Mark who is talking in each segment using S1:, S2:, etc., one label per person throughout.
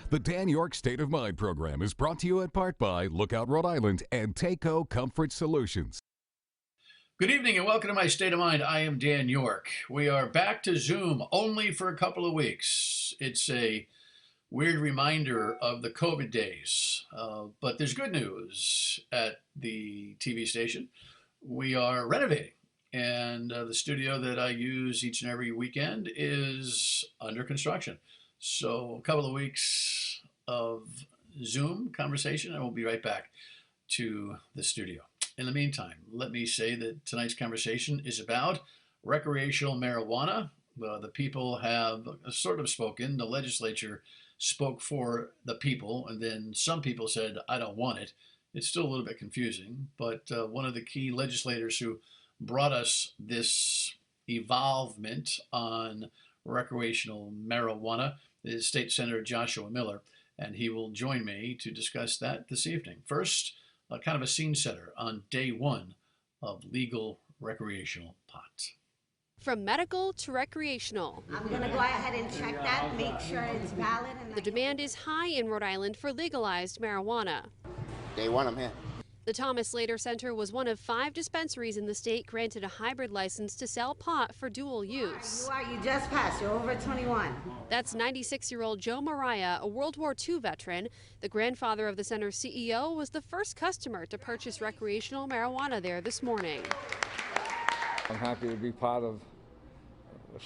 S1: The Dan York State of Mind program is brought to you in part by Lookout Rhode Island and Takeo Comfort Solutions.
S2: Good evening and welcome to my State of Mind. I am Dan York. We are back to Zoom only for a couple of weeks. It's a weird reminder of the COVID days, but there's good news at the TV station. We are renovating, and the studio that I use each and every weekend is under construction. So a couple of weeks of Zoom conversation, and we'll be right back to the studio. In the meantime, let me say that tonight's conversation is about recreational marijuana. The people have sort of spoken. The legislature spoke for the people, and then some people said, I don't want it. It's still a little bit confusing, but one of the key legislators who brought us this evolvement on recreational marijuana is State Senator Joshua Miller, and he will join me to discuss that this evening. First, kind of a scene setter on day one of legal recreational pot.
S3: From medical to recreational.
S4: I'm going to go ahead and check that, make sure it's valid.
S3: The demand is high in Rhode Island for legalized marijuana.
S5: Day one, I'm here.
S3: The Thomas Slater Center was one of 5 dispensaries in the state granted a hybrid license to sell pot for dual use.
S4: You just passed. You're over 21.
S3: That's 96-year-old Joe Mariah, a World War II veteran. The grandfather of the center's CEO was the first customer to purchase recreational marijuana there this morning.
S6: I'm happy to be part of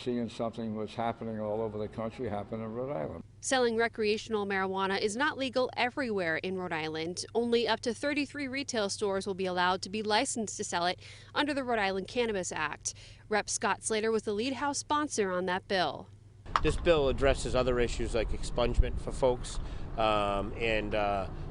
S6: seeing something that's happening all over the country happen in Rhode Island.
S3: Selling recreational marijuana is not legal everywhere in Rhode Island. Only up to 33 retail stores will be allowed to be licensed to sell it under the Rhode Island Cannabis Act. Rep. Scott Slater was the lead House sponsor on that bill.
S7: This bill addresses other issues like expungement for folks and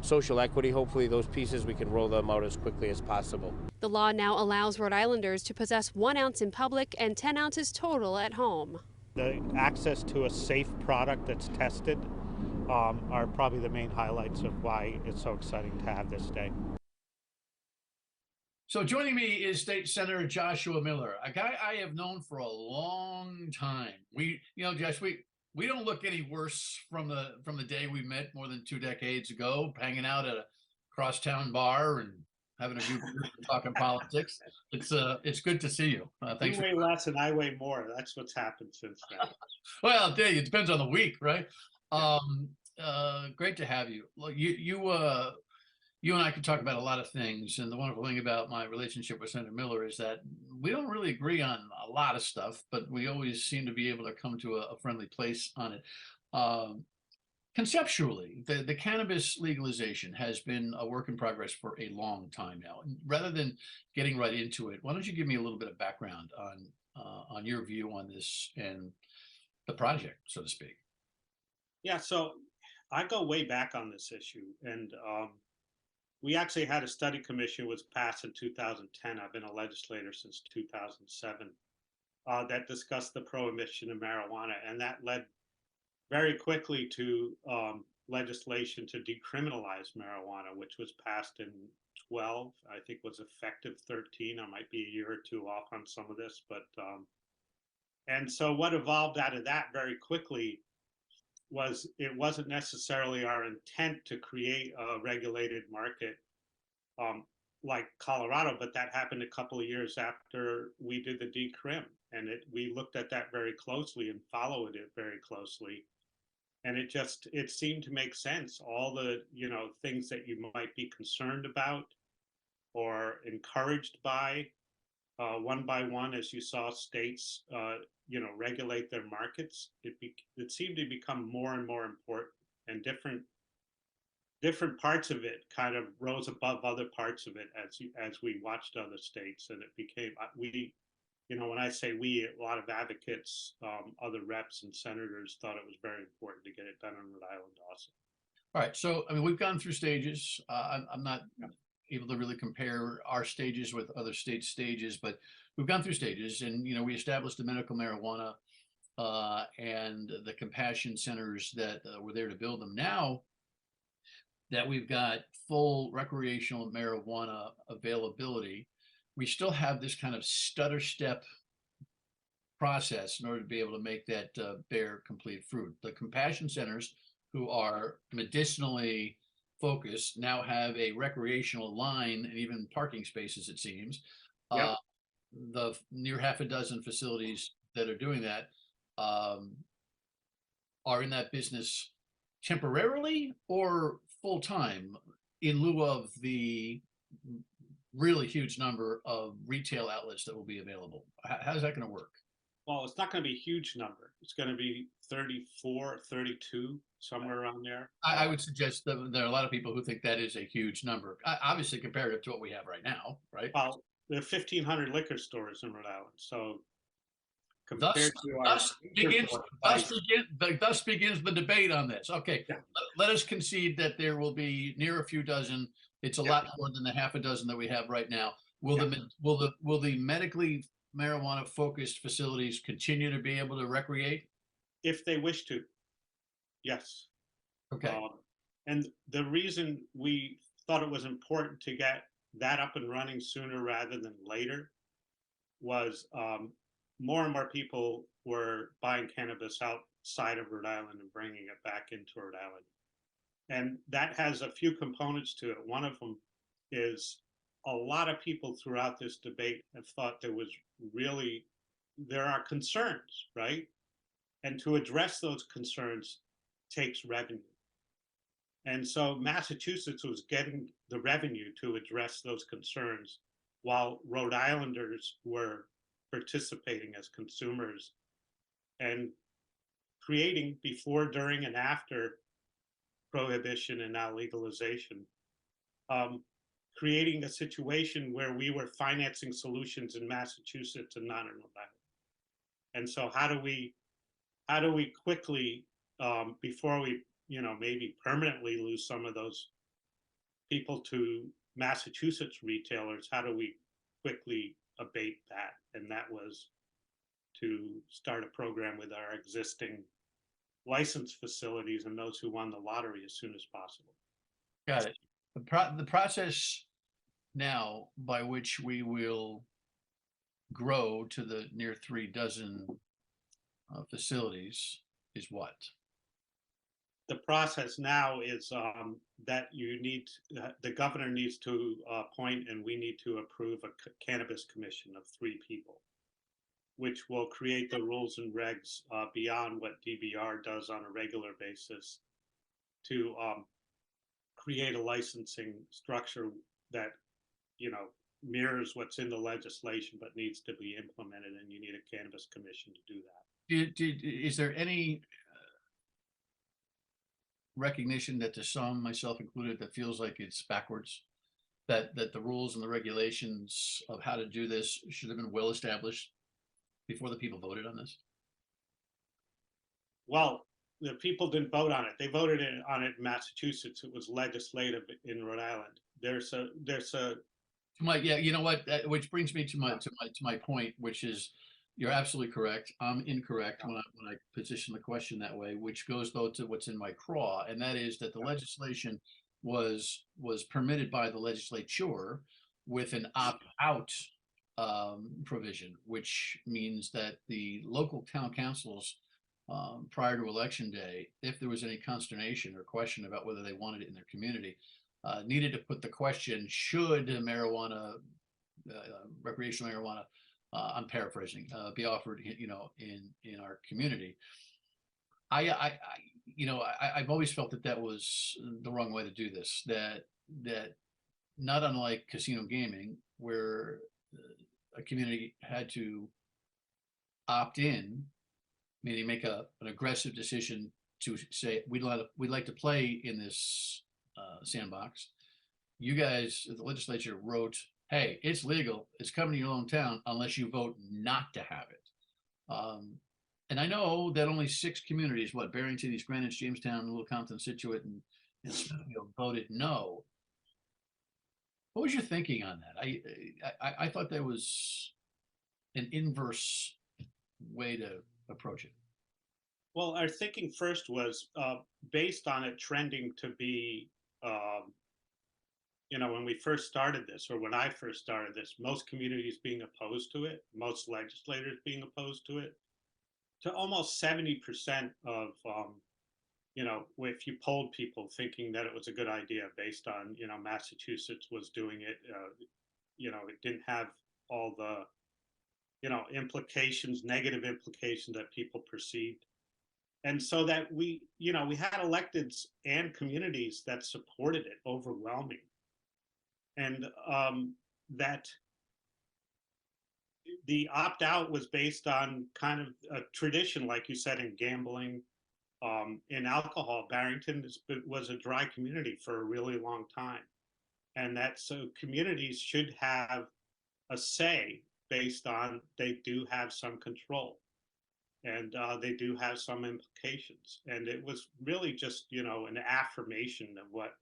S7: social equity. Hopefully those pieces, we can roll them out as quickly as possible.
S3: The law now allows Rhode Islanders to possess 1 ounce in public and 10 ounces total at home.
S8: The access to a safe product that's tested are probably the main highlights of why it's so exciting to have this day.
S2: So joining me is State Senator Joshua Miller, a guy I have known for a long time. Josh, we don't look any worse from the day we met more than 2 decades ago, hanging out at a crosstown bar and having a good talking politics. It's good to see you. Thanks.
S8: You weigh less and I weigh more. That's what's happened since then.
S2: Well, I'll tell you, it depends on the week, right? Great to have you. Look, you and I could talk about a lot of things, and the wonderful thing about my relationship with Senator Miller is that we don't really agree on a lot of stuff, but we always seem to be able to come to a friendly place on it. Conceptually, the cannabis legalization has been a work in progress for a long time now. And rather than getting right into it, why don't you give me a little bit of background on your view on this and the project, so to speak?
S8: Yeah, so I go way back on this issue, and we actually had a study commission was passed in 2010. I've been a legislator since 2007 that discussed the prohibition of marijuana, and that led very quickly to legislation to decriminalize marijuana, which was passed in 12, I think was effective 13. I might be a year or 2 off on some of this, but and so what evolved out of that very quickly was it wasn't necessarily our intent to create a regulated market like Colorado, but that happened a couple of years after we did the decrim, and we looked at that very closely and followed it very closely. And it seemed to make sense. All the, things that you might be concerned about or encouraged by, one by one, as you saw states, regulate their markets, it seemed to become more and more important, and different parts of it kind of rose above other parts of it as we watched other states, and it became when I say we, a lot of advocates, other reps and senators thought it was very important to get it done in Rhode Island also.
S2: All right. So, we've gone through stages. I'm not able to really compare our stages with other states' stages, but we've gone through stages, and, we established the medical marijuana and the compassion centers that were there to build them. Now that we've got full recreational marijuana availability, we still have this kind of stutter step process in order to be able to make that bear complete fruit. The compassion centers who are medicinally focused now have a recreational line and even parking spaces, it seems.
S8: Yep.
S2: The near half a dozen facilities that are doing that um, are in that business temporarily or full time in lieu of the really huge number of retail outlets that will be available. How's that going to work?
S8: Well, it's not going to be a huge number. It's going to be 34, 32, somewhere around there.
S2: I would suggest that there are a lot of people who think that is a huge number, obviously comparative to what we have right now, right?
S8: Well, there are 1,500 liquor stores in Rhode Island, so
S2: Thus,
S8: compared to our
S2: thus begins, thus begins the debate on this. Okay,
S8: Yeah.
S2: let us concede that there will be near a few dozen. It's a lot more than the half a dozen that we have right now. Will the medically marijuana focused facilities continue to be able to recreate?
S8: if they wish to, yes.
S2: Okay.
S8: And the reason we thought it was important to get that up and running sooner rather than later was more and more people were buying cannabis outside of Rhode Island and bringing it back into Rhode Island. And that has a few components to it. One of them is a lot of people throughout this debate have thought there are concerns, right? And to address those concerns takes revenue. And so Massachusetts was getting the revenue to address those concerns while Rhode Islanders were participating as consumers and creating before, during, and after prohibition and now legalization, creating a situation where we were financing solutions in Massachusetts and not in Rhode Island. And so how do we quickly, before we, maybe permanently lose some of those people to Massachusetts retailers, how do we quickly abate that? And that was to start a program with our existing licensed facilities and those who won the lottery as soon as possible.
S2: Got it. The process now by which we will grow to the near 3 dozen facilities is what?
S8: The process now is that the governor needs to appoint and we need to approve a cannabis commission of 3 people, which will create the rules and regs beyond what DBR does on a regular basis to create a licensing structure that, mirrors what's in the legislation but needs to be implemented, and you need a cannabis commission to do that.
S2: Is there any recognition that to some, myself included, that feels like it's backwards, that the rules and the regulations of how to do this should have been well established before the people voted on this?
S8: Well, the people didn't vote on it. They voted on it in Massachusetts. It was legislative in Rhode Island. There's a
S2: you know what, which brings me to my point, which is you're absolutely correct. I'm incorrect when I position the question that way, which goes though to what's in my craw, and that is that the legislation was permitted by the legislature with an opt-out provision, which means that the local town councils prior to election day, if there was any consternation or question about whether they wanted it in their community, needed to put the question: should marijuana, recreational marijuana, I'm paraphrasing, be offered, in our community? I've always felt that was the wrong way to do this. That not unlike casino gaming, where a community had to opt in, meaning make an aggressive decision to say we'd like to play in this sandbox. You guys, the legislature, wrote, hey, it's legal, it's coming to your own town unless you vote not to have it. And I know that only 6 communities, Barrington, East Greenwich, Jamestown, Little Compton, Situate, and Smithfield, voted no. What was your thinking on that? I thought there was an inverse way to approach it.
S8: Well, our thinking first was based on it trending to be, when we first started this, or when I first started this, most communities being opposed to it, most legislators being opposed to it, to almost 70% of if you polled people thinking that it was a good idea based on, Massachusetts was doing it, it didn't have all the, implications, negative implications that people perceived. And so that we had electeds and communities that supported it overwhelming. And that the opt-out was based on kind of a tradition, like you said, in gambling, in alcohol. Barrington was a dry community for a really long time. And that so communities should have a say based on they do have some control. And they do have some implications. And it was really just, an affirmation of what,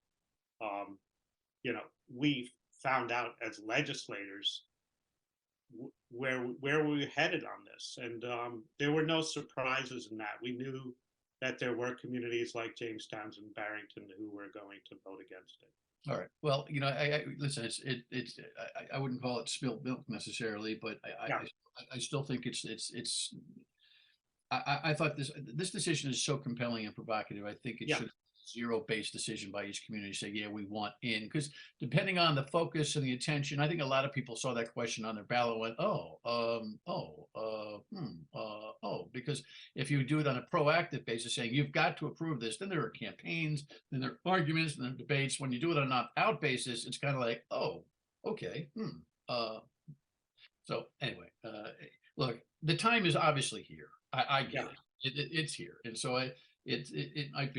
S8: we found out as legislators, where we were headed on this. And there were no surprises in that. We knew that there were communities like Jamestown and Barrington who were going to vote against it.
S2: All right. Well, I listen. I wouldn't call it spilled milk necessarily, but I still think it's. I thought this decision is so compelling and provocative. I think it should be a zero-based decision by each community. Say, yeah, we want in, because depending on the focus and the attention, I think a lot of people saw that question on their ballot and went, because if you do it on a proactive basis, saying you've got to approve this, then there are campaigns, then there are arguments, and then debates. When you do it on an opt-out basis, it's kind of like, oh, okay, So anyway, look, the time is obviously here. I get it. It's here, and so it might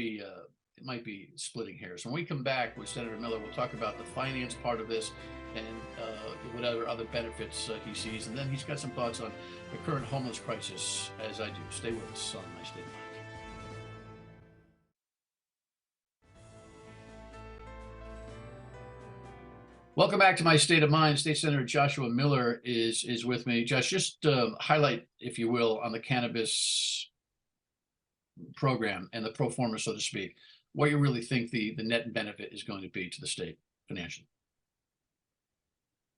S2: be splitting hairs. When we come back with Senator Miller, we'll talk about the finance part of this and whatever other benefits he sees, and then he's got some thoughts on the current homeless crisis. As I do, stay with us on My State of Mind. Welcome back to My State of Mind. State Senator Joshua Miller is with me. Josh, just highlight, if you will, on the cannabis program and the pro forma, so to speak, what you really think the net benefit is going to be to the state financially.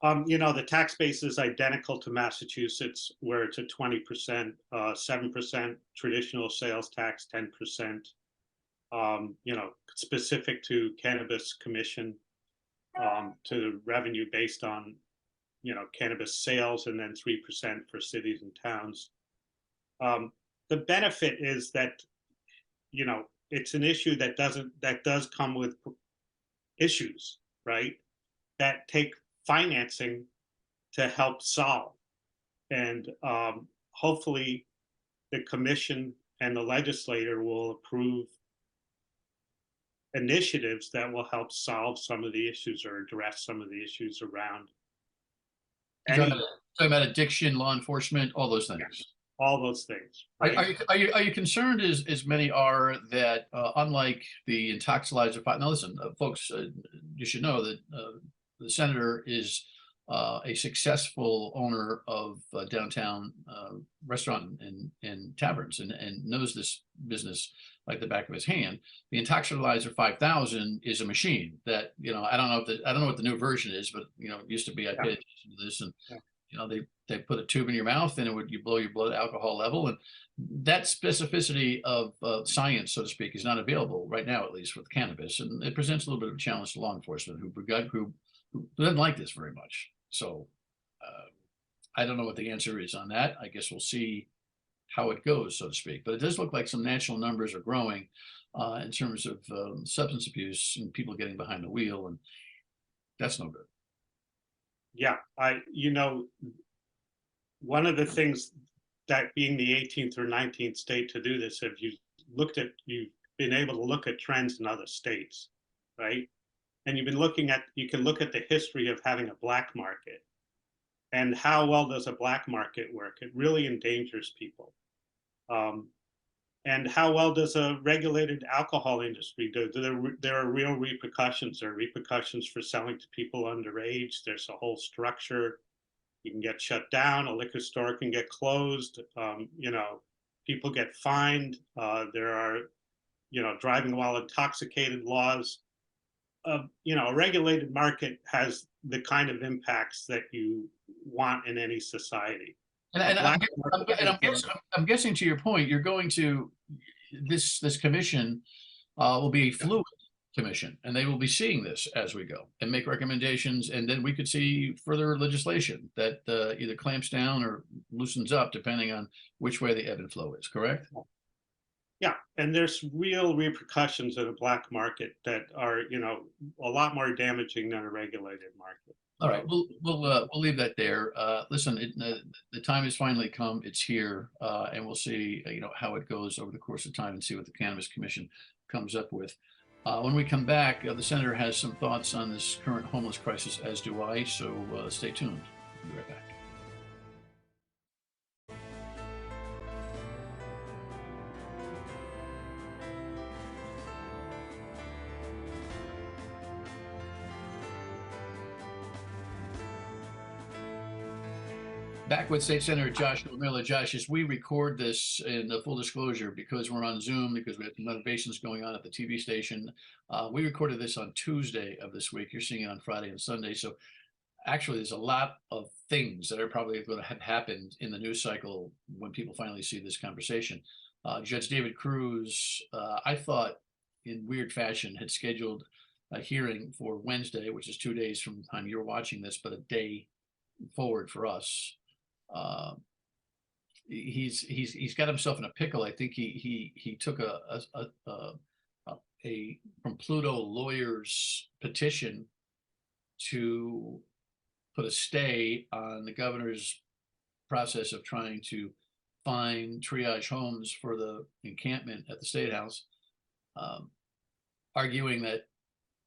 S8: The tax base is identical to Massachusetts, where it's a 20%, 7% traditional sales tax, 10%, specific to Cannabis Commission, to revenue based on, cannabis sales, and then 3% for cities and towns. The benefit is that, it's an issue that does come with issues, right? That take financing to help solve. And hopefully the commission and the legislator will approve initiatives that will help solve some of the issues or address some of the issues around.
S2: Talking about addiction, law enforcement, all those things.
S8: Yeah, all those things. Right?
S2: Are you concerned, as many are, that unlike the intoxilizer? Now, listen, folks, you should know that the senator is a successful owner of downtown restaurant and taverns, and knows this business like the back of his hand. The Intoxilizer 5000 is a machine that, I don't know what the new version is, but it used to be, I paid attention to this, and they put a tube in your mouth and you blow your blood alcohol level, and that specificity of science, so to speak, is not available right now, at least with cannabis, and it presents a little bit of a challenge to law enforcement who doesn't like this very much. So I don't know what the answer is on that. I guess we'll see how it goes, so to speak. But it does look like some national numbers are growing in terms of substance abuse and people getting behind the wheel, and that's no good.
S8: Yeah, one of the things that being the 18th or 19th state to do this, if you've been able to look at trends in other states, right? And you can look at the history of having a black market and how well does a black market work. It really endangers people. And how well does a regulated alcohol industry do? There are real repercussions. There are repercussions for selling to people underage. There's a whole structure. You can get shut down. A liquor store can get closed. People get fined. There are, driving while intoxicated laws. A regulated market has the kind of impacts that you want in any society.
S2: And I'm guessing to your point, you're going to, this commission will be a fluid commission, and they will be seeing this as we go and make recommendations, and then we could see further legislation that either clamps down or loosens up depending on which way the ebb and flow is. Correct?
S8: Yeah, and there's real repercussions in a black market that are, you know, a lot more damaging than a regulated market.
S2: All right, we'll leave that there. Listen, the time has finally come. It's here, and we'll see, you know, how it goes over the course of time and see what the Cannabis Commission comes up with. When we come back, the senator has some thoughts on this current homeless crisis, as do I. So stay tuned. We'll be right back. Back with State Senator Josh Miller. Josh, as we record this, in the full disclosure, because we're on Zoom, because we have some renovations going on at the TV station, we recorded this on Tuesday of this week. You're seeing it on Friday and Sunday. So actually, there's a lot of things that are probably going to have happened in the news cycle when people finally see this conversation. Judge David Cruz, I thought in weird fashion, had scheduled a hearing for Wednesday, which is 2 days from the time you're watching this, but a day forward for us. He's got himself in a pickle. I think he took a from Pluto lawyers petition to put a stay on the governor's process of trying to find triage homes for the encampment at the State House, arguing that,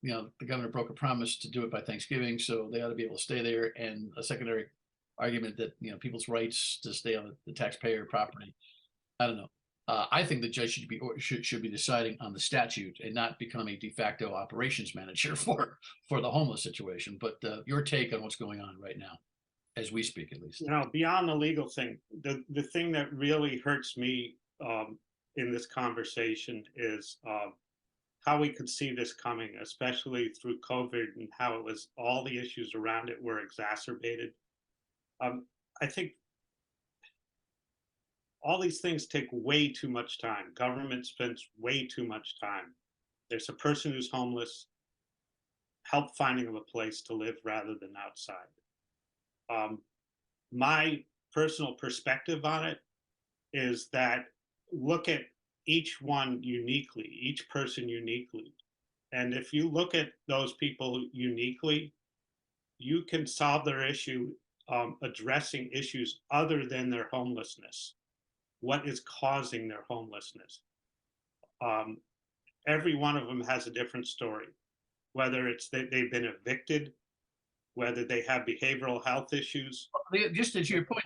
S2: you know, the governor broke a promise to do it by Thanksgiving, so they ought to be able to stay there, and a secondary argument that, you know, people's rights to stay on the taxpayer property. I don't know. I think the judge should be deciding on the statute and not become a de facto operations manager for the homeless situation. But your take on what's going on right now, as we speak, at least.
S8: You know, beyond the legal thing, the thing that really hurts me in this conversation is how we could see this coming, especially through COVID, and how it was, all the issues around it were exacerbated. I think all these things take way too much time. Government spends way too much time. There's a person who's homeless, help finding them a place to live rather than outside. My personal perspective on it is that look at each one uniquely, each person uniquely. And if you look at those people uniquely, you can solve their issue addressing issues other than their homelessness. What is causing their homelessness? Every one of them has a different story, whether it's that they've been evicted, whether they have behavioral health issues.
S2: Just as your point,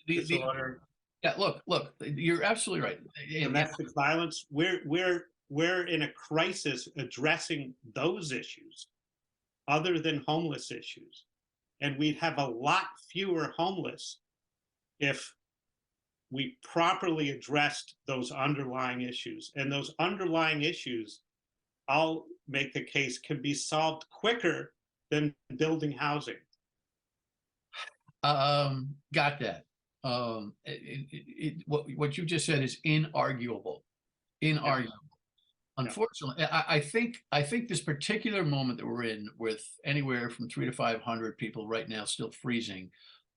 S8: disorder.
S2: Yeah, look, you're absolutely right.
S8: Domestic violence, we're in a crisis addressing those issues other than homeless issues. And we'd have a lot fewer homeless if we properly addressed those underlying issues. And those underlying issues, I'll make the case, can be solved quicker than building housing.
S2: Got that. What you just said is inarguable. Unfortunately, I think this particular moment that we're in, with anywhere from 300 to 500 people right now still freezing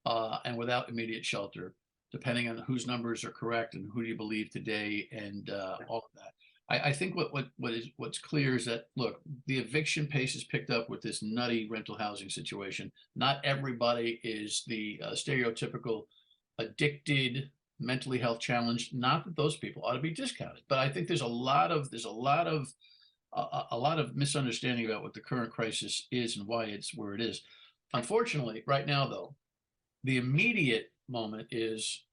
S2: and without immediate shelter, depending on whose numbers are correct and who do you believe today, and all of that. I think what's clear is that, look, the eviction pace is picked up with this nutty rental housing situation. Not everybody is the stereotypical addicted, mentally health challenged. Not that those people ought to be discounted, but I think there's a lot of misunderstanding about what the current crisis is and why it's where it is. Unfortunately, right now, though, the immediate moment is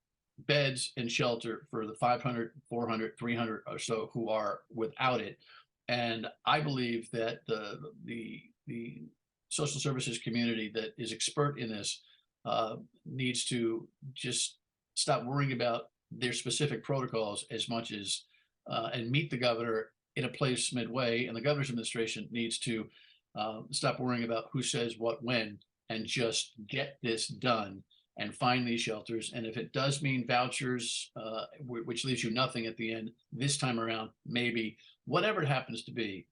S2: beds and shelter for the 500, 400, 300 or so who are without it. And I believe that the social services community that is expert in this needs to just stop worrying about their specific protocols as much as and meet the governor in a place midway. And the governor's administration needs to stop worrying about who says what when, and just get this done and find these shelters. And if it does mean vouchers, which leaves you nothing at the end, this time around, maybe, whatever it happens to be,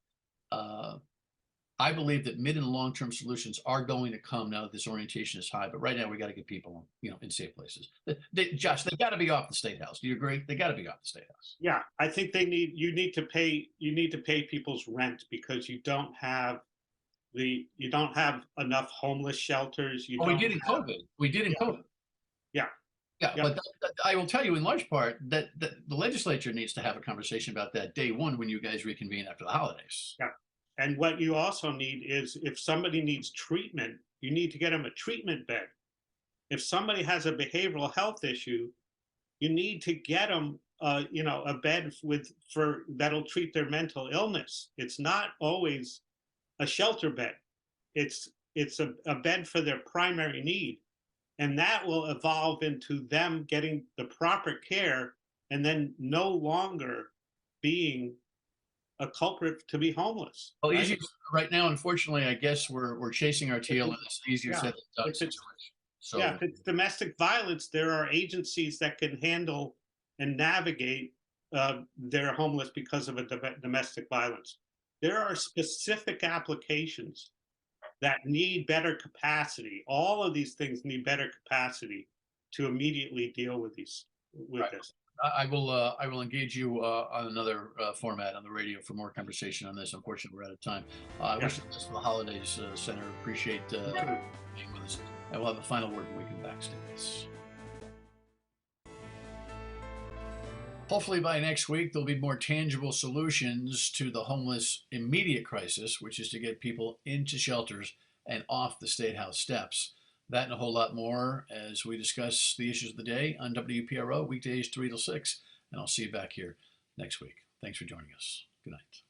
S2: I believe that mid and long-term solutions are going to come now that this orientation is high. But right now, we got to get people, in safe places. Josh, they got to be off the State House. Do you agree? They got to be off the State House.
S8: Yeah, I think you need to pay people's rent, because you don't have enough homeless shelters.
S2: We did in COVID. We did in COVID.
S8: Yeah.
S2: Yeah, but I will tell you in large part that the legislature needs to have a conversation about that day one when you guys reconvene after the holidays.
S8: Yeah. And what you also need is, if somebody needs treatment, you need to get them a treatment bed. If somebody has a behavioral health issue, you need to get them, a bed that'll treat their mental illness. It's not always a shelter bed. It's a bed for their primary need. And that will evolve into them getting the proper care and then no longer being a culprit to be homeless.
S2: Well, right now, unfortunately, I guess we're chasing our tail, and it's easier said than done situation. So
S8: if it's domestic violence, there are agencies that can handle and navigate their homeless because of a domestic violence. There are specific applications that need better capacity. All of these things need better capacity to immediately deal with this.
S2: I will engage you on another format on the radio for more conversation on this. Unfortunately, we're out of time. I wish you the best for the holidays, Senator. Appreciate being with us. And we'll have a final word when we come back. Stay with us. Hopefully by next week, there'll be more tangible solutions to the homeless immediate crisis, which is to get people into shelters and off the State House steps. That and a whole lot more as we discuss the issues of the day on WPRI, weekdays 3 till 6. And I'll see you back here next week. Thanks for joining us. Good night.